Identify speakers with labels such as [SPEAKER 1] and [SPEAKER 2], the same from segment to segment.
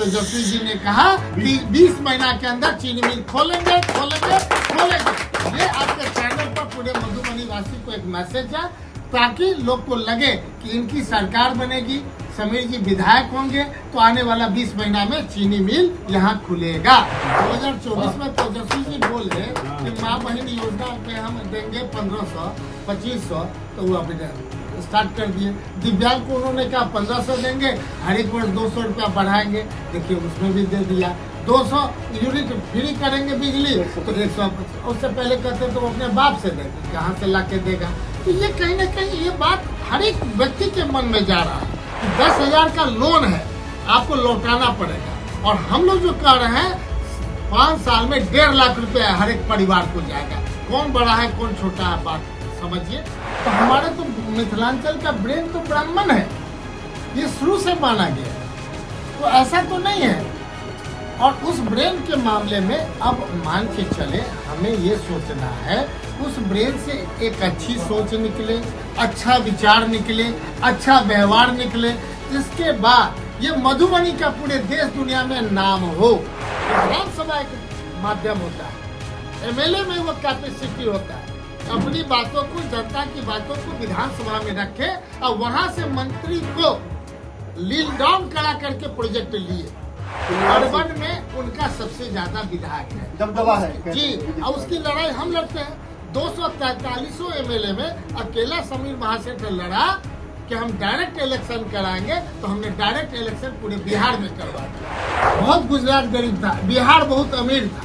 [SPEAKER 1] तेजस्वी जी ने कहा कि 20 महीना के अंदर चीनी मिल खोलेंगे। ये आपके चैनल पर पूरे मधुबनी वासी को एक मैसेज है, ताकि लोग को लगे कि इनकी सरकार बनेगी, समीर जी विधायक होंगे, तो आने वाला 20 महीना में चीनी मिल यहाँ खुलेगा। 2024 में तेजस्वी जी बोल रहे कि माँ बहन योजना पे हम देंगे 1500, 2500, तो वो अभी स्टार्ट कर दिए। दिव्यांग को उन्होंने कहा 1500 देंगे, हर एक वर्ष 200 रुपया बढ़ाएंगे, देखिए उसमें भी दे दिया। 200 यूनिट फ्री करेंगे बिजली, तो 100, उससे पहले कहते तो वो अपने बाप से देंगे, कहाँ से ला के देगा। तो ये कहीं ना कहीं ये बात हर एक व्यक्ति के मन में जा रहा है कि 10,000 का लोन है, आपको लौटाना पड़ेगा। और हम लोग जो कर रहे हैं 5 साल में 1.5 लाख रुपया हर एक परिवार को जाएगा। कौन बड़ा है कौन छोटा है, बात समझिए। तो हमारे तो मिथिलांचल का ब्रेन तो ब्राह्मण है, ये शुरू से माना गया है, तो ऐसा तो नहीं है। और उस ब्रेन के मामले में अब मान के चले, हमें ये सोचना है उस ब्रेन से एक अच्छी सोच निकले, अच्छा विचार निकले, अच्छा व्यवहार निकले, जिसके बाद ये मधुबनी का पूरे देश दुनिया में नाम हो। विधानसभा एक माध्यम होता है, एमएलए में वो कैपेसिटी होता है, अपनी बातों को, जनता की बातों को विधानसभा में रखे और वहां से मंत्री को लील डाउन करा करके प्रोजेक्ट लिए। अर्बन में उनका सबसे ज्यादा विधायक है,
[SPEAKER 2] दबदबा है
[SPEAKER 1] जी, और उसकी लड़ाई हम लड़ते हैं। 243 एमएलए में अकेला समीर महासेठ ने लड़ा कि हम डायरेक्ट इलेक्शन कराएंगे, तो हमने डायरेक्ट इलेक्शन पूरे बिहार में करवा दिया। बहुत गुजरात गरीब था, बिहार बहुत अमीर था,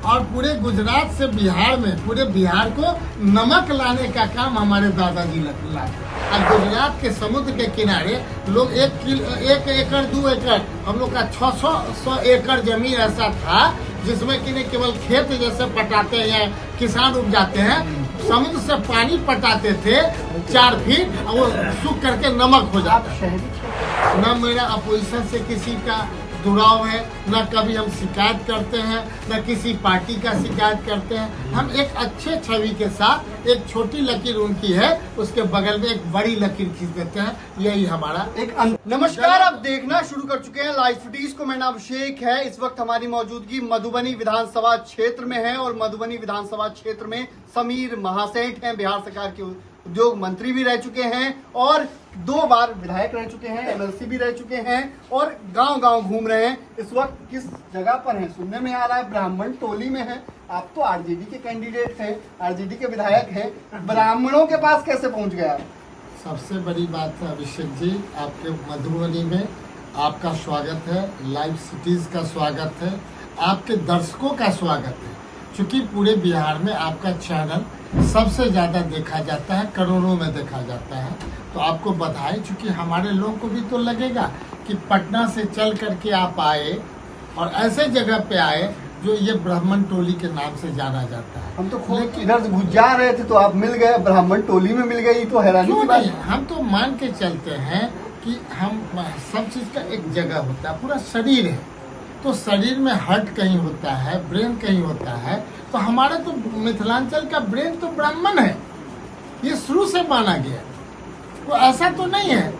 [SPEAKER 1] और पूरे गुजरात से बिहार में, पूरे बिहार को नमक लाने का काम हमारे दादाजी लाते। और गुजरात के समुद्र के किनारे लोग 1 एकड़ 2 एकड़, हम लोग का 600 एकड़ जमीन ऐसा था जिसमें कि नहीं केवल खेत जैसे पटाते हैं या किसान उपजाते हैं, समुद्र से पानी पटाते थे 4 फीट, और वो सूख करके नमक हो जाता है। न मेरा अपोजिशन से किसी का जुड़ाव है, न कभी हम शिकायत करते हैं, न किसी पार्टी का शिकायत करते हैं। हम एक अच्छे छवि के साथ, एक छोटी लकीर उनकी है, उसके बगल में एक बड़ी लकीर खींच देते हैं, यही हमारा एक
[SPEAKER 2] नमस्कार, आप देखना शुरू कर चुके हैं लाइव फुटेज को। मेरा नाम अभिषेक है। इस वक्त हमारी मौजूदगी मधुबनी विधानसभा क्षेत्र में है, और मधुबनी विधानसभा क्षेत्र में समीर महासेठ हैं, बिहार सरकार के उद्योग मंत्री भी रह चुके हैं, और 2 बार विधायक रह चुके हैं, एमएलसी भी रह चुके हैं, और गांव-गांव घूम रहे हैं। इस वक्त किस जगह पर हैं सुनने में आ रहा है, ब्राह्मण टोली में है। आप तो आरजेडी के कैंडिडेट हैं, आरजेडी के विधायक हैं, ब्राह्मणों के पास कैसे पहुंच गया?
[SPEAKER 1] सबसे बड़ी बात है अभिषेक जी, आपके मधुबनी में आपका स्वागत है, लाइव सिटीज का स्वागत है, आपके दर्शकों का स्वागत है। चूंकि पूरे बिहार में आपका चैनल सबसे ज्यादा देखा जाता है, करोड़ों में देखा जाता है, तो आपको बधाई। चूंकि हमारे लोगों को भी तो लगेगा कि पटना से चल करके आप आए और ऐसे जगह पे आए जो ये ब्राह्मण टोली के नाम से जाना जाता है।
[SPEAKER 2] हम तो खुद इधर जा रहे थे तो आप मिल गए, ब्राह्मण टोली में मिल गए, तो हैरानी की बात।
[SPEAKER 1] हम तो मान के चलते हैं कि हम सब चीज का एक जगह होता है, पूरा शरीर है, तो शरीर में हार्ट कहीं होता है, ब्रेन कहीं होता है, तो हमारा तो मिथिलांचल का ब्रेन तो ब्राह्मण है, ये शुरू से माना गया, तो ऐसा तो नहीं है।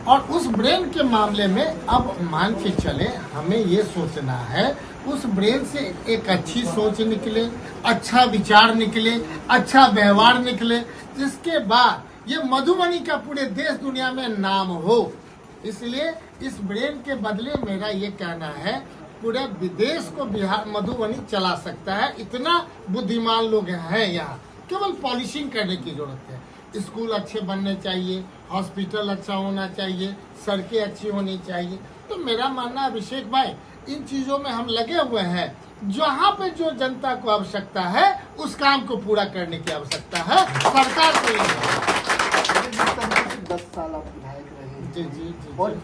[SPEAKER 1] और उस ब्रेन के मामले में अब मान के चले, हमें ये सोचना है उस ब्रेन से एक अच्छी सोच निकले, अच्छा विचार निकले, अच्छा व्यवहार निकले, जिसके बाद ये मधुबनी का पूरे देश दुनिया में नाम हो। इसलिए इस ब्रेन के बदले मेरा ये कहना है, पूरे विदेश को बिहार मधुबनी चला सकता है। इतना बुद्धिमान लोग हैं यहाँ, केवल पॉलिशिंग करने की जरूरत है। स्कूल अच्छे बनने चाहिए, हॉस्पिटल अच्छा होना चाहिए, सड़कें अच्छी होनी चाहिए। तो मेरा मानना अभिषेक भाई, इन चीजों में हम लगे हुए हैं। जहाँ पे जो जनता को आवश्यकता है उस काम को पूरा करने की आवश्यकता है सरकार को।
[SPEAKER 2] 10 साल आप विधायक रहे,
[SPEAKER 1] जी जी जी,
[SPEAKER 2] और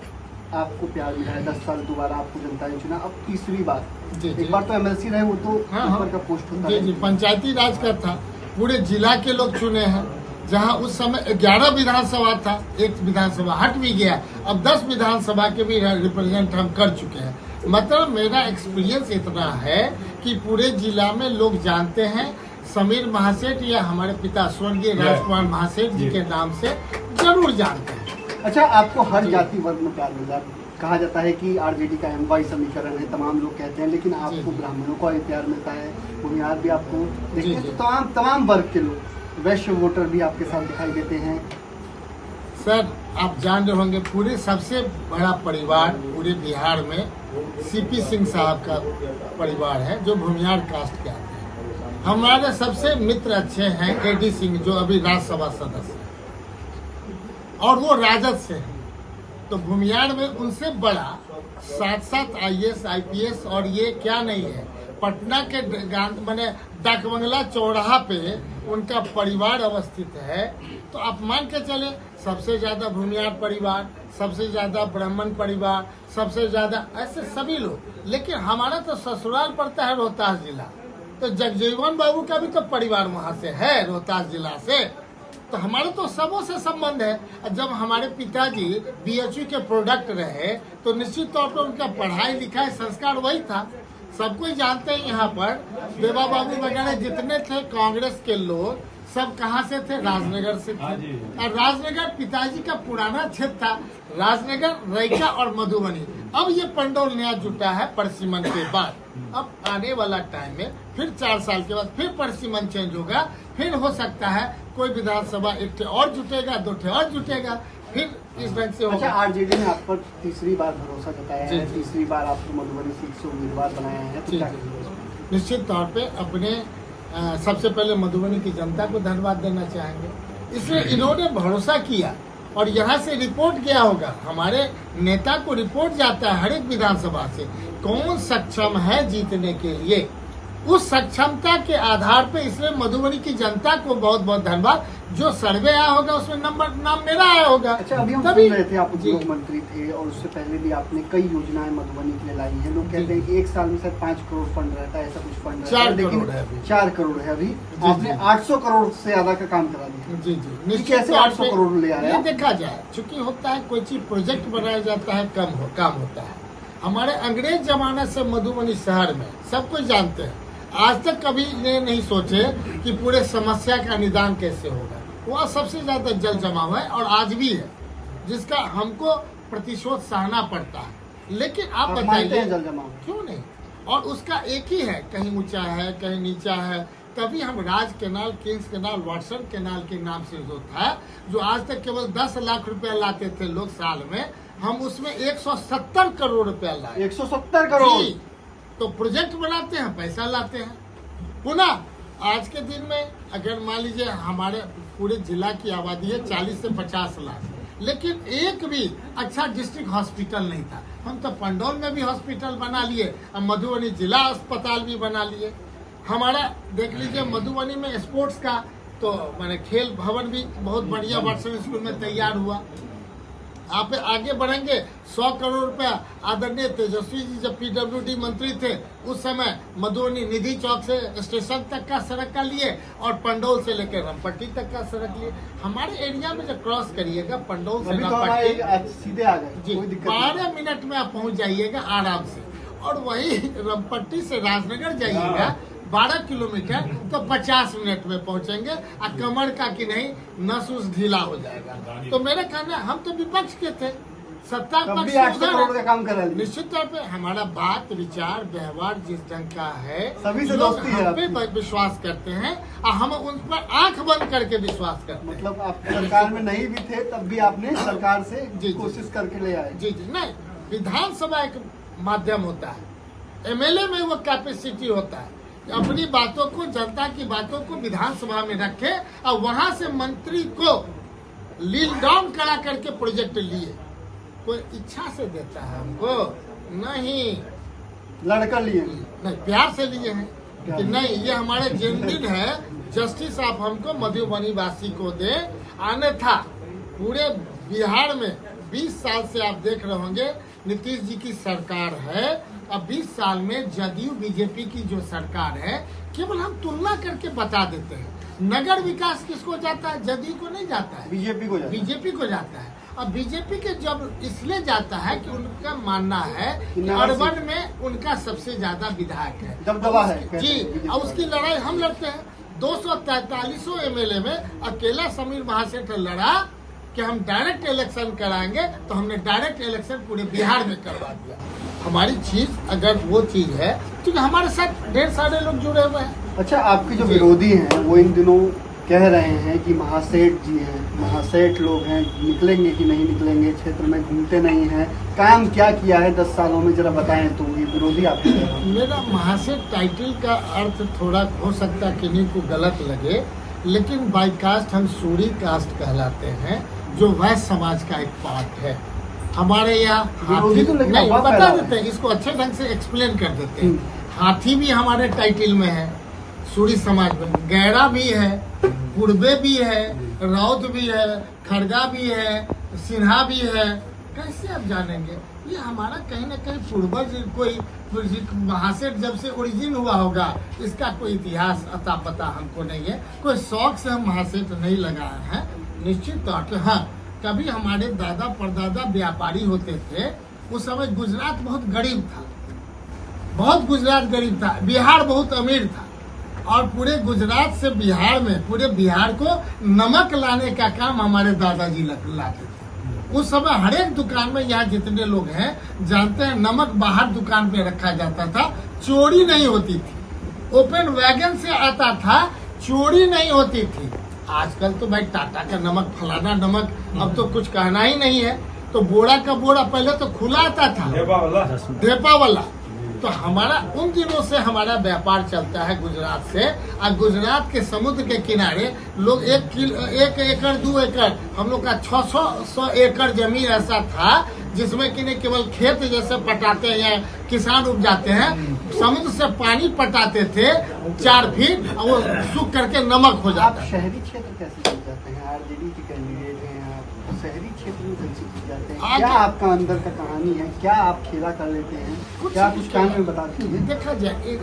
[SPEAKER 2] आपको प्यार मिला है। 10 साल दोबारा आपको जनता ने चुना, अब तीसरी बार।
[SPEAKER 1] जी,
[SPEAKER 2] एक बार तो एमएलसी रहे, वो तो ऊपर का पोस्ट होता है।
[SPEAKER 1] जी, पंचायती राज का था, पूरे जिला के लोग चुने हैं। जहां उस समय 11 विधानसभा था, एक विधानसभा हट भी गया, अब 10 विधानसभा के भी रिप्रेजेंट हम कर चुके हैं। मतलब मेरा एक्सपीरियंस इतना है कि पूरे जिला में लोग जानते हैं समीर महासेठ या हमारे पिता स्वर्गीय राजकुमार महासेठ जी के नाम से जरूर जानते हैं।
[SPEAKER 2] अच्छा, आपको हर जाति वर्ग में प्यार मिला, कहा जाता है कि आरजेडी का एमवाई समीकरण है, तमाम लोग कहते हैं, लेकिन आपको
[SPEAKER 1] जी।
[SPEAKER 2] ब्राह्मणों का भी प्यार मिलता है, भूमिहार भी आपको देखते
[SPEAKER 1] जी,
[SPEAKER 2] हैं,
[SPEAKER 1] जी।
[SPEAKER 2] तो तमाम वर्ग के लोग, वैश्य वोटर भी आपके साथ दिखाई देते हैं।
[SPEAKER 1] सर आप जान रहे होंगे पूरे सबसे बड़ा परिवार पूरे बिहार में सीपी सिंह साहब का परिवार है, जो भूमिहार कास्ट के आते हैं। हमारे सबसे मित्र अच्छे हैं एडी सिंह, जो अभी राज्यसभा सदस्य हैं, और वो राजद से हैं। तो भूमिहार में उनसे बड़ा 7 आईएएस आईपीएस और ये क्या नहीं है। पटना के माने डाकबंगला चौराहा पे उनका परिवार अवस्थित है। तो आप मान के चले सबसे ज्यादा भूमिहार परिवार, सबसे ज्यादा ब्राह्मण परिवार, सबसे ज्यादा ऐसे सभी लोग। लेकिन हमारा तो ससुराल पड़ता है रोहतास जिला, तो जगजीवन बाबू का भी तो परिवार वहां से है, रोहतास जिला से। तो हमारे तो सबों से संबंध है। जब हमारे पिताजी बीएचयू के प्रोडक्ट रहे तो निश्चित तौर पर उनका पढ़ाई लिखाई संस्कार वही था। सब कोई जानते हैं यहाँ पर देवा बाबू वगैरह जितने थे कांग्रेस के लोग, सब कहाँ से थे? राजनगर से थे। और राजनगर पिताजी का पुराना क्षेत्र था, राजनगर, रैका और मधुबनी। अब ये पंडौल नया जुटा है परसिमन के बाद। अब आने वाला टाइम में फिर 4 साल के बाद फिर परसिमन चेंज होगा, फिर हो सकता है कोई विधानसभा 1 ठे और जुटेगा, 2 ठे और जुटेगा, फिर इस ढंग से
[SPEAKER 2] अच्छा,
[SPEAKER 1] होगा।
[SPEAKER 2] आरजेडी ने आप पर तीसरी बार भरोसा जताया
[SPEAKER 1] जी,
[SPEAKER 2] है,
[SPEAKER 1] जी।
[SPEAKER 2] तीसरी बार आपको मधुबनी सीट से उम्मीदवार बनाया है, तो
[SPEAKER 1] जी,
[SPEAKER 2] क्या
[SPEAKER 1] जी।
[SPEAKER 2] कहेंगे?
[SPEAKER 1] निश्चित तौर पे अपने सबसे पहले मधुबनी की जनता को धन्यवाद देना चाहेंगे। इसलिए इन्होंने भरोसा किया और यहाँ से रिपोर्ट गया होगा, हमारे नेता को रिपोर्ट जाता है हर एक विधानसभा से, कौन सक्षम है जीतने के लिए। उस सक्षमता के आधार पे इसलिए मधुबनी की जनता को बहुत बहुत धन्यवाद। जो सर्वे आया होगा उसमें नाम मेरा आया होगा।
[SPEAKER 2] अच्छा, अभी हम
[SPEAKER 1] तभी
[SPEAKER 2] सुन रहे थे आप
[SPEAKER 1] जी।
[SPEAKER 2] उद्योग मंत्री थे और उससे पहले भी आपने कई योजनाएं मधुबनी के लिए लाई हैं। लोग कहते हैं कि 1 साल में शायद 5 करोड़ फंड रहता है, ऐसा कुछ फंड रहता है,
[SPEAKER 1] 4
[SPEAKER 2] लेकिन
[SPEAKER 1] करोड़ है अभी।
[SPEAKER 2] 4 करोड़ है अभी।
[SPEAKER 1] जी,
[SPEAKER 2] आपने
[SPEAKER 1] जी।
[SPEAKER 2] 800 करोड़ से ज्यादा का काम करा दिया।
[SPEAKER 1] जी जी,
[SPEAKER 2] निश्चित कैसे 800 करोड़ ले आए
[SPEAKER 1] ये
[SPEAKER 2] आप?
[SPEAKER 1] देखा जाए, चूंकि होता है कोई चीज प्रोजेक्ट बनाया जाता है काम होता है। हमारे अंग्रेज जमाने से मधुबनी शहर में सब कुछ जानते हैं, आज तक कभी ने नहीं सोचे कि पूरे समस्या का निदान कैसे होगा। वह सबसे ज्यादा जल जमाव है और आज भी है, जिसका हमको प्रतिशोध सहना पड़ता है। लेकिन आप
[SPEAKER 2] मानते हैं
[SPEAKER 1] बताइए
[SPEAKER 2] जल जमाव?
[SPEAKER 1] क्यों नहीं। और उसका एक ही है, कहीं ऊंचा है कहीं नीचा है। तभी हम Raj canal, kings canal, Watson canal के नाम से जो था, जो आज तक केवल 10 लाख रुपया लाते थे लोग साल में, हम उसमें 170 करोड़ रुपया लाए।
[SPEAKER 2] 170 करोड़।
[SPEAKER 1] जी, तो प्रोजेक्ट बनाते हैं, पैसा लाते हैं। पुनः आज के दिन में अगर मान लीजिए हमारे पूरे जिला की आबादी है 40 से 50 लाख, लेकिन एक भी अच्छा डिस्ट्रिक्ट हॉस्पिटल नहीं था। हम तो पंडौल में भी हॉस्पिटल बना लिए, अब मधुबनी जिला अस्पताल भी बना लिए। हमारा देख लीजिए मधुबनी में स्पोर्ट्स का तो मैंने खेल भवन भी बहुत बढ़िया वाटसन स्कूल में तैयार हुआ। आप आगे बढ़ेंगे, 100 करोड़ रुपया आदरणीय तेजस्वी जी जब पीडब्ल्यूडी मंत्री थे उस समय मधुबनी निधि चौक से स्टेशन तक का सड़क का लिए और पंडौल से लेकर रमपट्टी तक का सड़क लिए। हमारे एरिया में जब क्रॉस करिएगा पंडौल से
[SPEAKER 2] अभी तो
[SPEAKER 1] रमपट्टी,
[SPEAKER 2] हमारे सीधे आ गए,
[SPEAKER 1] जी
[SPEAKER 2] कोई दिक्कत नहीं।
[SPEAKER 1] 12 मिनट में आप पहुंच जाइएगा आराम से। और वही रमपट्टी से राजनगर जाइएगा 12 किलोमीटर तो 50 मिनट में पहुंचेंगे। और कमर का कि नहीं नस उस ढीला हो जाएगा। तो मेरा कहना है, हम तो विपक्ष के थे, सत्ता
[SPEAKER 2] तब
[SPEAKER 1] पक्ष
[SPEAKER 2] भी 800
[SPEAKER 1] उधर
[SPEAKER 2] करोड़ का
[SPEAKER 1] है।
[SPEAKER 2] काम करा लिया।
[SPEAKER 1] निश्चित तौर पे हमारा बात विचार व्यवहार जिस ढंग का है,
[SPEAKER 2] सभी से
[SPEAKER 1] लोग
[SPEAKER 2] दोस्ती है
[SPEAKER 1] हम पे
[SPEAKER 2] आपकी।
[SPEAKER 1] विश्वास करते हैं और हम उन पर आंख बंद करके विश्वास करते हैं।
[SPEAKER 2] मतलब आप सरकार में नहीं भी थे तब भी आपने सरकार से
[SPEAKER 1] जी।
[SPEAKER 2] कोशिश करके ले आए।
[SPEAKER 1] जी जी, नहीं, विधानसभा एक माध्यम होता है, एमएलए में वो कैपेसिटी होता है कि अपनी बातों को, जनता की बातों को विधानसभा में रखे और वहां से मंत्री को लील डाउन करा करके प्रोजेक्ट लिए। कोई इच्छा से देता है हमको नहीं,
[SPEAKER 2] लड़का लिए।
[SPEAKER 1] नहीं प्यार से लिए हैं कि नहीं ये हमारे जेन्युइन है, जस्टिस आप हमको मधुबनी वासी को दे। आने था पूरे बिहार में 20 साल से आप देख रहे होंगे नीतीश जी की सरकार है। अब 20 साल में जदयू बीजेपी की जो सरकार है, केवल हम तुलना करके बता देते हैं। नगर विकास किसको जाता है? जदयू को नहीं जाता है,
[SPEAKER 2] बीजेपी को जाए।
[SPEAKER 1] बीजेपी को जाता है। और बीजेपी के जब इसलिए जाता है कि उनका मानना है
[SPEAKER 2] कि
[SPEAKER 1] कि अर्बन में उनका सबसे ज्यादा विधायक है,
[SPEAKER 2] दबदबा है, कहते
[SPEAKER 1] जी।
[SPEAKER 2] हैं बीजेपी
[SPEAKER 1] और उसकी लड़ाई हम लड़ते हैं। 243 एमएलए में अकेला समीर महासेठ लड़ा कि हम डायरेक्ट इलेक्शन कराएंगे, तो हमने डायरेक्ट इलेक्शन पूरे बिहार में करवा दिया। हमारी चीज अगर वो चीज है, क्योंकि हमारे साथ ढेर सारे लोग जुड़े हुए हैं।
[SPEAKER 2] अच्छा, आपके जो विरोधी हैं वो इन दिनों कह रहे हैं कि महासेठ जी हैं, महासेठ लोग हैं, निकलेंगे कि नहीं निकलेंगे, क्षेत्र में घूमते नहीं हैं, काम क्या किया है 10 सालों में, जरा बताएं। तो ये विरोधी आपके
[SPEAKER 1] मेरा महासेठ टाइटल का अर्थ थोड़ा हो सकता है किन्हीं को गलत लगे, लेकिन बाई कास्ट हम सूरी कास्ट कहलाते हैं, जो वैश्य समाज का एक पार्ट है। हमारे यहाँ हाथी
[SPEAKER 2] तो लेकिन
[SPEAKER 1] नहीं,
[SPEAKER 2] अफवाह
[SPEAKER 1] बता
[SPEAKER 2] फैला
[SPEAKER 1] देते हैं, इसको अच्छे ढंग से एक्सप्लेन कर देते हैं।
[SPEAKER 2] हम्म।
[SPEAKER 1] हाथी भी हमारे टाइटल में है, सूरी समाज में गैरा भी है, कुड़बे भी है, राउत भी है, खड़गा भी है, सिन्हा भी है। कैसे आप जानेंगे? ये हमारा कहीं ना कहीं पूर्वज कोई महासेठ जब से ओरिजिन हुआ होगा, इसका कोई इतिहास अता पता हमको नहीं है। कोई शौक से हम महासेठ नहीं लगाए हैं। निश्चित तौर पे हाँ, कभी हमारे दादा परदादा व्यापारी होते थे। उस समय गुजरात बहुत गरीब था, बहुत गुजरात गरीब था, बिहार बहुत अमीर था, और पूरे गुजरात से बिहार में पूरे बिहार को नमक लाने का काम हमारे दादाजी लाते थे। उस समय हर एक दुकान में, यहाँ जितने लोग हैं जानते हैं, नमक बाहर दुकान पे रखा जाता था, चोरी नहीं होती थी। ओपन वैगन से आता था, चोरी नहीं होती थी। आजकल तो भाई टाटा का नमक, फलाना नमक, अब तो कुछ कहना ही नहीं है। तो बोरा का बोरा पहले तो खुला आता था, ढेपा वाला। तो हमारा उन दिनों से हमारा व्यापार चलता है गुजरात से। और गुजरात के समुद्र के किनारे लोग 1 एकड़ 2 एकड़, हम लोग का 600 एकड़ जमीन ऐसा था जिसमें कि नहीं केवल खेत जैसे पटाते हैं या किसान उपजाते हैं, समुद्र से पानी पटाते थे 4 फीट, और वो सूख करके नमक हो जाता है।
[SPEAKER 2] शहरी क्षेत्र कैसे जीत जाते हैं? आरजेडी के कैंडिडेट हैं आप, शहरी क्षेत्र में कैसे जीत जाते हैं? क्या आपका अंदर का कहानी है? क्या आप खेला कर लेते हैं? क्या कुछ काम में बताते हैं?
[SPEAKER 1] देखा जाए,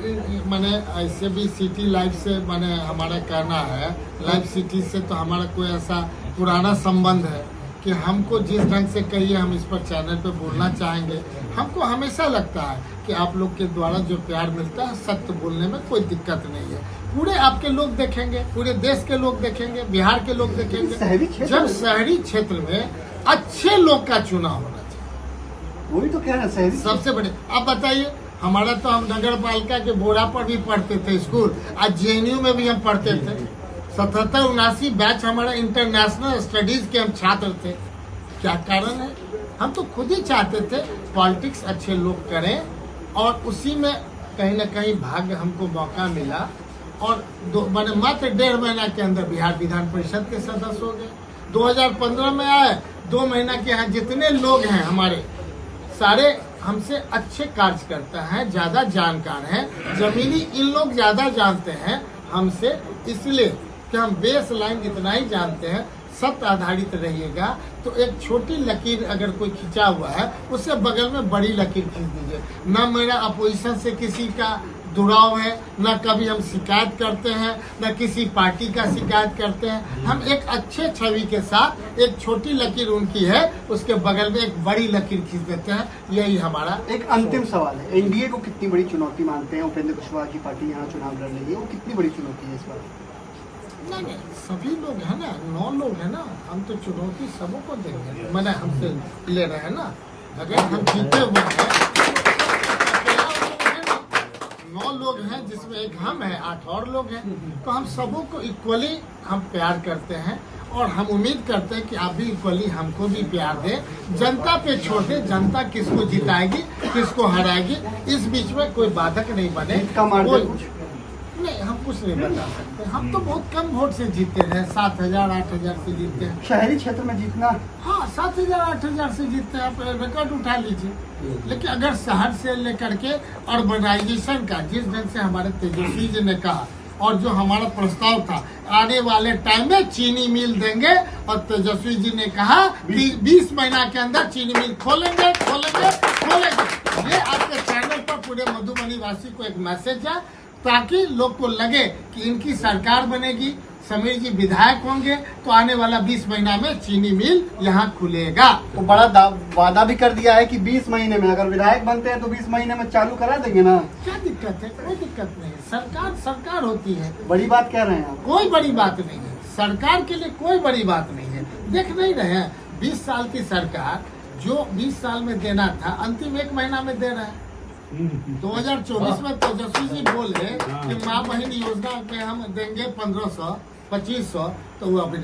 [SPEAKER 1] मैंने ऐसे भी सिटी लाइफ से मैंने हमारा कहना है, लाइफ सिटी से तो हमारा कोई ऐसा पुराना संबंध है कि हमको जिस ढंग से कहिए हम इस पर चैनल पे बोलना चाहेंगे। हमको हमेशा लगता है कि आप लोग के द्वारा जो प्यार मिलता है, सत्य बोलने में कोई दिक्कत नहीं है। पूरे आपके लोग देखेंगे, पूरे देश के लोग देखेंगे, बिहार के लोग देखेंगे। जब शहरी क्षेत्र में अच्छे लोग का चुनाव होना चाहिए,
[SPEAKER 2] वही तो कह रहे हैं शहरी
[SPEAKER 1] सबसे बड़े। अब बताइए, हमारा तो हम नगर पालिका के बोरा पर भी पढ़ते थे स्कूल, आज जेएनयू में भी हम पढ़ते थे। 77-79 बैच हमारा इंटरनेशनल स्टडीज के हम छात्र थे। क्या कारण है? हम तो खुद ही चाहते थे पॉलिटिक्स अच्छे लोग करें, और उसी में कहीं ना कहीं भाग्य हमको मौका मिला। और मैंने मात्र 1.5 महीना के अंदर बिहार विधान परिषद के सदस्य हो गए। 2015 में आए, 2 महीना के यहाँ जितने लोग हैं हमारे सारे हमसे अच्छे कार्य करते हैं, ज्यादा जानकार हैं, जमीनी इन लोग ज्यादा जानते हैं हमसे, इसलिए कि हम बेस लाइन इतना ही जानते हैं। सत्य आधारित रहिएगा तो एक छोटी लकीर अगर कोई खिंचा हुआ है, उससे बगल में बड़ी लकीर खींच दीजिए। न मेरा अपोजिशन से किसी का दुराव है, न कभी हम शिकायत करते हैं, न किसी पार्टी का शिकायत करते हैं। हम एक अच्छे छवि के साथ एक छोटी लकीर उनकी है, उसके बगल में एक बड़ी लकीर खींच देते हैं। यही हमारा
[SPEAKER 2] एक अंतिम सवाल है। एनडीए को कितनी बड़ी चुनौती मानते हैं? उपेंद्र कुशवाहा की पार्टी यहाँ चुनाव लड़ रही है, वो कितनी बड़ी चुनौती है इस बार?
[SPEAKER 1] नहीं, सभी लोग हैं ना, 9 लोग हैं ना, हम तो चुनौती सबको देंगे। मैंने हमसे ले रहे हैं ना, अगर हम जीते हुए हैं, 9 लोग हैं जिसमें एक हम हैं, 8 और लोग हैं, तो हम सबों को इक्वली हम प्यार करते हैं। और हम उम्मीद करते हैं कि आप भी इक्वली हमको भी प्यार दें। जनता पे छोड़ दें, जनता किसको जिताएगी, किसको हराएगी, इस बीच में कोई बाधक नहीं बने। नहीं, हम कुछ नहीं बता सकते। हम तो बहुत कम वोट से जीते हैं, 7,000-8,000 से जीते हैं।
[SPEAKER 2] शहरी क्षेत्र में जीतना,
[SPEAKER 1] हाँ 7,000-8,000 से जीते हैं, आप रिकॉर्ड उठा लीजिए। लेकिन अगर शहर से लेकर के अर्बनाइजेशन का जिस ढंग से हमारे तेजस्वी जी ने कहा, और जो हमारा प्रस्ताव था, आने वाले टाइम में चीनी मिल देंगे, और तेजस्वी जी ने कहा कि 20 महीना के अंदर चीनी मिल खोलेंगे। ये आपके चैनल पर पूरे मधुबनी वासी को एक मैसेज है, ताकि लोग को लगे कि इनकी सरकार बनेगी, समीर जी विधायक होंगे, तो आने वाला 20 महीना में चीनी मिल यहाँ खुलेगा।
[SPEAKER 2] तो बड़ा वादा भी कर दिया है कि 20 महीने में अगर विधायक बनते हैं तो 20 महीने में चालू करा देंगे ना।
[SPEAKER 1] क्या दिक्कत है? कोई दिक्कत नहीं है। सरकार होती है।
[SPEAKER 2] बड़ी बात कह रहे हैं आप?
[SPEAKER 1] कोई बड़ी बात नहीं है, सरकार के लिए कोई बड़ी बात नहीं है। देख नहीं रहे हैं 20 साल की सरकार जो 20 साल में देना था अंतिम 1 महीना में दे रहा है। 2024 में तेजस्वी जी बोले कि माँ बहन योजना में हम देंगे 1500 2500, तो वो अभी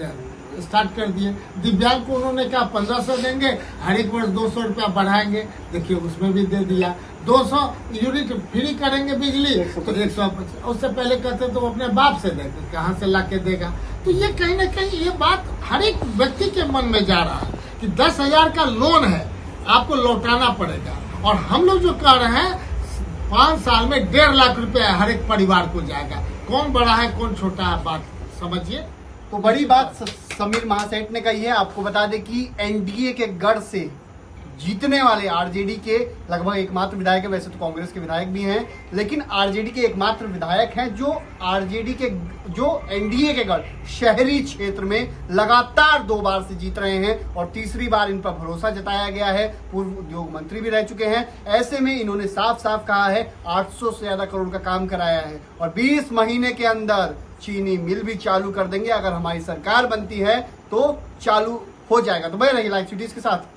[SPEAKER 1] स्टार्ट कर दिए। दिव्यांग को उन्होंने कहा 1500 देंगे, हर एक वर्ष 200 रुपया बढ़ाएंगे, देखिए उसमें भी दे दिया। 200 यूनिट फ्री करेंगे बिजली तो 150, उससे पहले कहते तो अपने बाप से देंगे, कहाँ से ला के देगा। तो ये कहीं ना कहीं ये बात हर एक व्यक्ति के मन में जा रहा है कि 10,000 का लोन है आपको लौटाना पड़ेगा, और हम लोग जो कह रहे हैं 5 साल में 1.5 लाख रुपया हर एक परिवार को जाएगा। कौन बड़ा है कौन छोटा है, बात समझिए।
[SPEAKER 2] तो बड़ी बात समीर महासेठ ने कही है। आपको बता दें कि एनडीए के गढ़ से जीतने वाले आरजेडी के लगभग एकमात्र विधायक है, वैसे तो कांग्रेस के विधायक भी हैं, लेकिन आरजेडी के एकमात्र विधायक हैं जो एनडीए के गढ़ शहरी क्षेत्र में लगातार 2 बार से जीत रहे हैं, और तीसरी बार इन पर भरोसा जताया गया है। पूर्व उद्योग मंत्री भी रह चुके हैं। ऐसे में इन्होंने साफ साफ कहा है 800 से ज्यादा करोड़ का काम कराया है, और 20 महीने के अंदर चीनी मिल भी चालू कर देंगे। अगर हमारी सरकार बनती है तो चालू हो जाएगा। तो बने रहिए लाइव सिटीज के साथ।